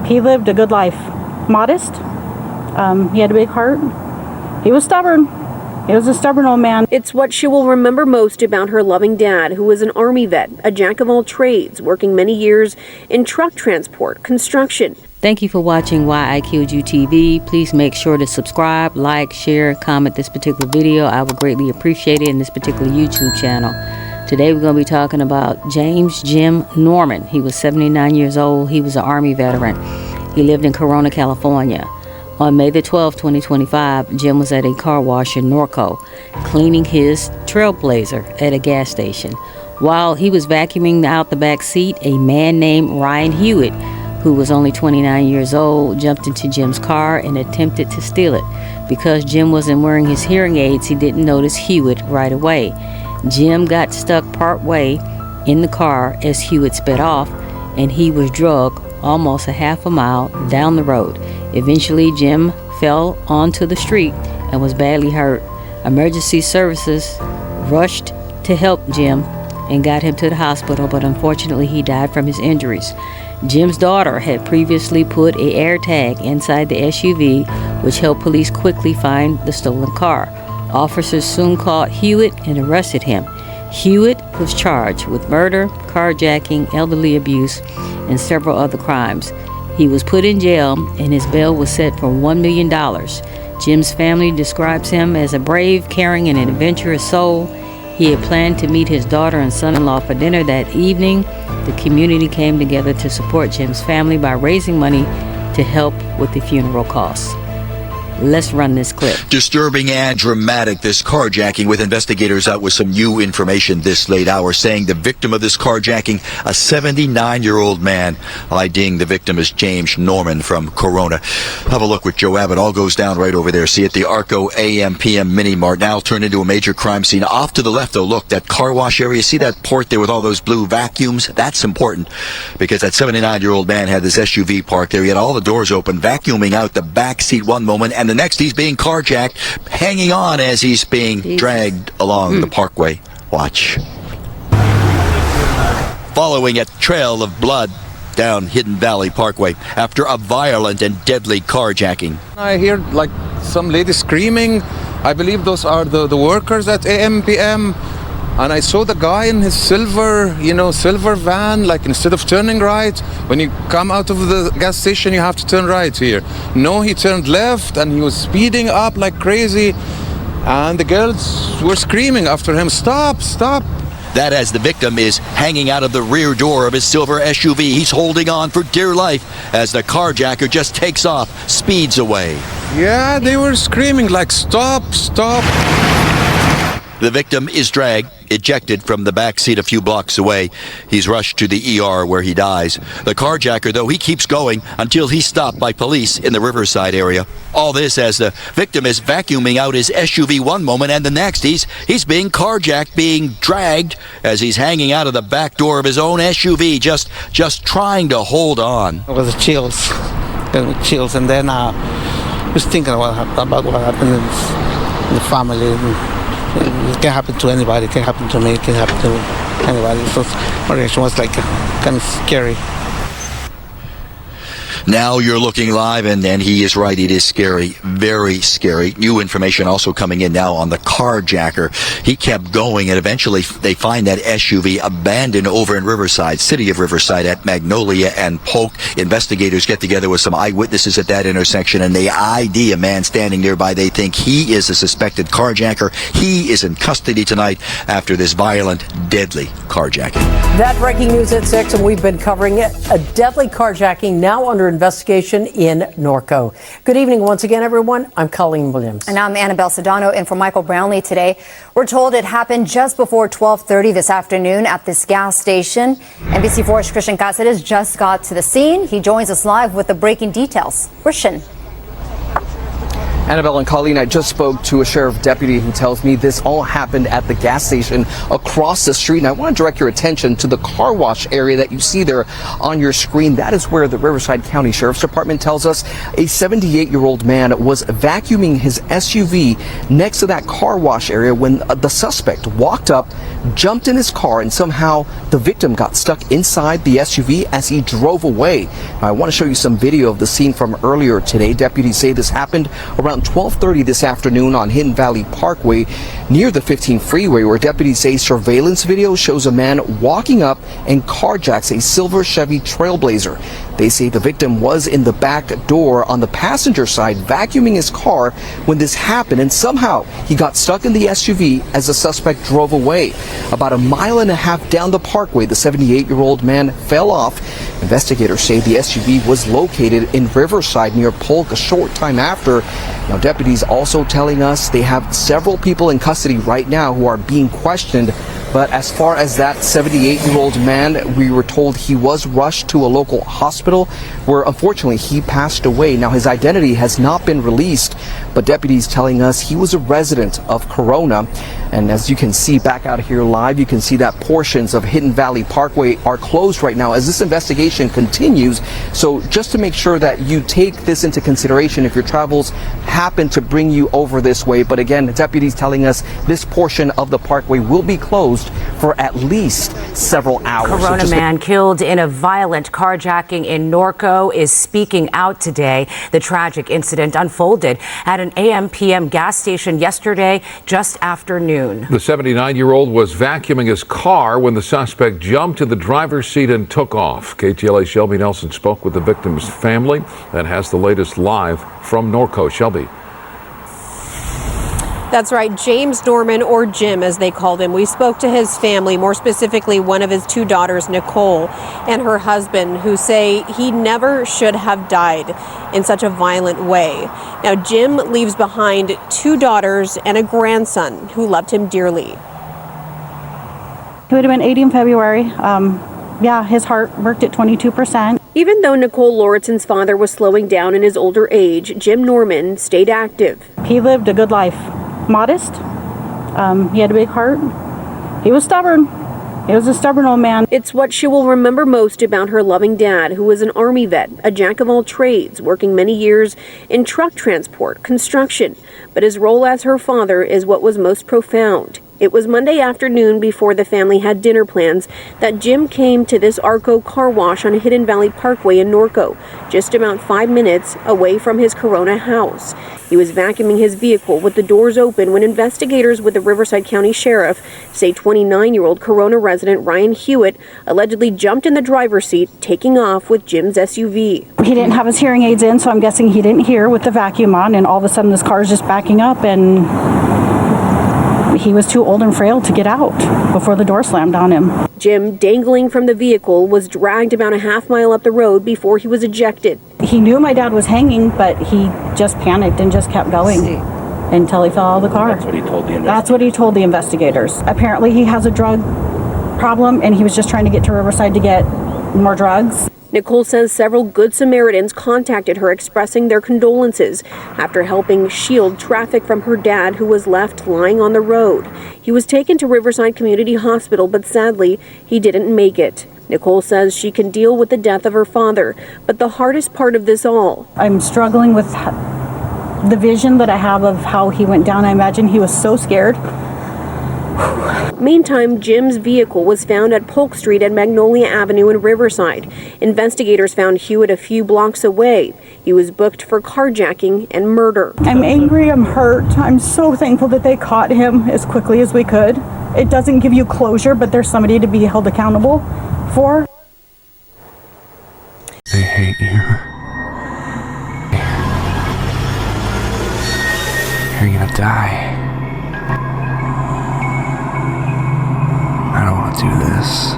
He lived a good life. Modest. He had a big heart. He was stubborn. He was a stubborn old man. It's what she will remember most about her loving dad, who was an Army vet, a jack of all trades, working many years in truck transport, construction. Thank you for watching Why I Killed You TV. Please make sure to subscribe, like, share, comment this particular video. I would greatly appreciate it in this particular YouTube channel. Today we're going to be talking about James Jim Norman. He was 79 years old. He was an Army veteran. He lived in Corona, California. On May the 12th, 2025, Jim was at a car wash in Norco, cleaning his Trailblazer at a gas station. While he was vacuuming out the back seat, a man named Ryan Hewitt, who was only 29 years old, jumped into Jim's car and attempted to steal it. Because Jim wasn't wearing his hearing aids, he didn't notice Hewitt right away. Jim got stuck partway in the car as Hewitt sped off, and he was drugged almost a half a mile down the road. Eventually, Jim fell onto the street and was badly hurt. Emergency services rushed to help Jim and got him to the hospital, but unfortunately he died from his injuries. Jim's daughter had previously put an AirTag inside the SUV, which helped police quickly find the stolen car. Officers soon caught Hewitt and arrested him. Hewitt was charged with murder, carjacking, elderly abuse, and several other crimes. He was put in jail and his bail was set for $1 million. Jim's family describes him as a brave, caring, and an adventurous soul. He had planned to meet his daughter and son-in-law for dinner that evening. The community came together to support Jim's family by raising money to help with the funeral costs. Let's run this clip. Disturbing and dramatic, this carjacking, with investigators out with some new information this late hour, saying the victim of this carjacking, a 79-year-old man, IDing the victim as James Norman from Corona. Have a look with Joe Abbott. All goes down right over there. See it, the ARCO AM/PM Mini Mart, now turned into a major crime scene. Off to the left, though, look, that car wash area. See that port there with all those blue vacuums? That's important, because that 79-year-old man had this SUV parked there. He had all the doors open, vacuuming out the back seat one moment, and the next he's being carjacked, hanging on as he's being dragged along the parkway. Watch. Following a trail of blood down Hidden Valley Parkway after a violent and deadly carjacking. I hear like some lady screaming. I believe those are the workers at AM/PM. And I saw the guy in his silver van, like instead of turning right, when you come out of the gas station, you have to turn right here. No, he turned left and he was speeding up like crazy. And the girls were screaming after him, "Stop, stop." That as the victim is hanging out of the rear door of his silver SUV. He's holding on for dear life as the carjacker just takes off, speeds away. Yeah, they were screaming like, "Stop, stop." The victim is dragged, ejected from the back seat a few blocks away. He's rushed to the ER where he dies. The carjacker, though, he keeps going until he's stopped by police in the Riverside area. All this as the victim is vacuuming out his SUV one moment, and the next he's being carjacked, being dragged as he's hanging out of the back door of his own SUV, just trying to hold on. It was chills, and then just thinking about what happened in the family. It can happen to anybody. It can happen to me. It can happen to anybody. So my reaction was like kind of scary. Now you're looking live, and he is right. It is scary, very scary. New information also coming in now on the carjacker. He kept going, and eventually they find that SUV abandoned over in Riverside, city of Riverside, at Magnolia and Polk. Investigators get together with some eyewitnesses at that intersection, and they ID a man standing nearby. They think he is a suspected carjacker. He is in custody tonight after this violent, deadly carjacking. That breaking news at 6, and we've been covering it. A deadly carjacking now under investigation in Norco. Good evening once again, everyone. I'm Colleen Williams. And I'm Annabelle Sedano in for Michael Brownlee today. We're told it happened just before 12:30 this afternoon at this gas station. NBC4's Christian Cáceres just got to the scene. He joins us live with the breaking details. Christian. Annabelle and Colleen, I just spoke to a sheriff deputy who tells me this all happened at the gas station across the street. And I want to direct your attention to the car wash area that you see there on your screen. That is where the Riverside County Sheriff's Department tells us a 78-year-old man was vacuuming his SUV next to that car wash area when the suspect walked up, jumped in his car, and somehow the victim got stuck inside the SUV as he drove away. Now, I want to show you some video of the scene from earlier today. Deputies say this happened around 12:30 this afternoon on Hidden Valley Parkway near the 15 freeway, where deputies say surveillance video shows a man walking up and carjacks a silver Chevy Trailblazer. They say the victim was in the back door on the passenger side vacuuming his car when this happened, and somehow he got stuck in the SUV as the suspect drove away. About a mile and a half down the parkway, the 78-year-old man fell off. Investigators say the SUV was located in Riverside near Polk a short time after. Now, deputies also telling us they have several people in custody right now who are being questioned. But as far as that 78-year-old man, we were told he was rushed to a local hospital where unfortunately he passed away. Now, his identity has not been released, but deputies telling us he was a resident of Corona. And as you can see back out here live, you can see that portions of Hidden Valley Parkway are closed right now as this investigation continues. So just to make sure that you take this into consideration if your travels happen to bring you over this way. But again, the deputies telling us this portion of the parkway will be closed for at least several hours. Corona man killed in a violent carjacking in Norco is speaking out today. The tragic incident unfolded at an AM/PM gas station yesterday just after noon. The 79-year-old was vacuuming his car when the suspect jumped to the driver's seat and took off. KTLA Shelby Nelson spoke with the victim's family and has the latest live from Norco. Shelby. That's right, James Norman, or Jim as they called him. We spoke to his family, more specifically one of his two daughters, Nicole, and her husband, who say he never should have died in such a violent way. Now, Jim leaves behind two daughters and a grandson who loved him dearly. He would have been 80 in February. Yeah, his heart worked at 22%. Even though Nicole Lauritsen's father was slowing down in his older age, Jim Norman stayed active. He lived a good life. Modest. He had a big heart. He was stubborn. He was a stubborn old man. It's what she will remember most about her loving dad, who was an Army vet, a jack of all trades, working many years in truck transport, construction. But his role as her father is what was most profound. It was Monday afternoon before the family had dinner plans that Jim came to this ARCO car wash on Hidden Valley Parkway in Norco, just about 5 minutes away from his Corona house. He was vacuuming his vehicle with the doors open when investigators with the Riverside County Sheriff say 29-year-old Corona resident Ryan Hewitt allegedly jumped in the driver's seat, taking off with Jim's SUV. He didn't have his hearing aids in, so I'm guessing he didn't hear with the vacuum on, and all of a sudden this car is just backing up, and he was too old and frail to get out before the door slammed on him. Jim, dangling from the vehicle, was dragged about a half mile up the road before he was ejected. He knew my dad was hanging, but he just panicked and just kept going until he fell out of the car. That's what he told the investigators. That's what he told the investigators. Apparently he has a drug problem, and he was just trying to get to Riverside to get more drugs. Nicole says several Good Samaritans contacted her expressing their condolences after helping shield traffic from her dad, who was left lying on the road. He was taken to Riverside Community Hospital, but sadly, he didn't make it. Nicole says she can deal with the death of her father, but the hardest part of this all. I'm struggling with the vision that I have of how he went down. I imagine he was so scared. Meantime, Jim's vehicle was found at Polk Street and Magnolia Avenue in Riverside. Investigators found Hewitt a few blocks away. He was booked for carjacking and murder. I'm angry, I'm hurt. I'm so thankful that they caught him as quickly as we could. It doesn't give you closure, but there's somebody to be held accountable for. They hate you. You're gonna die. I don't want to do this.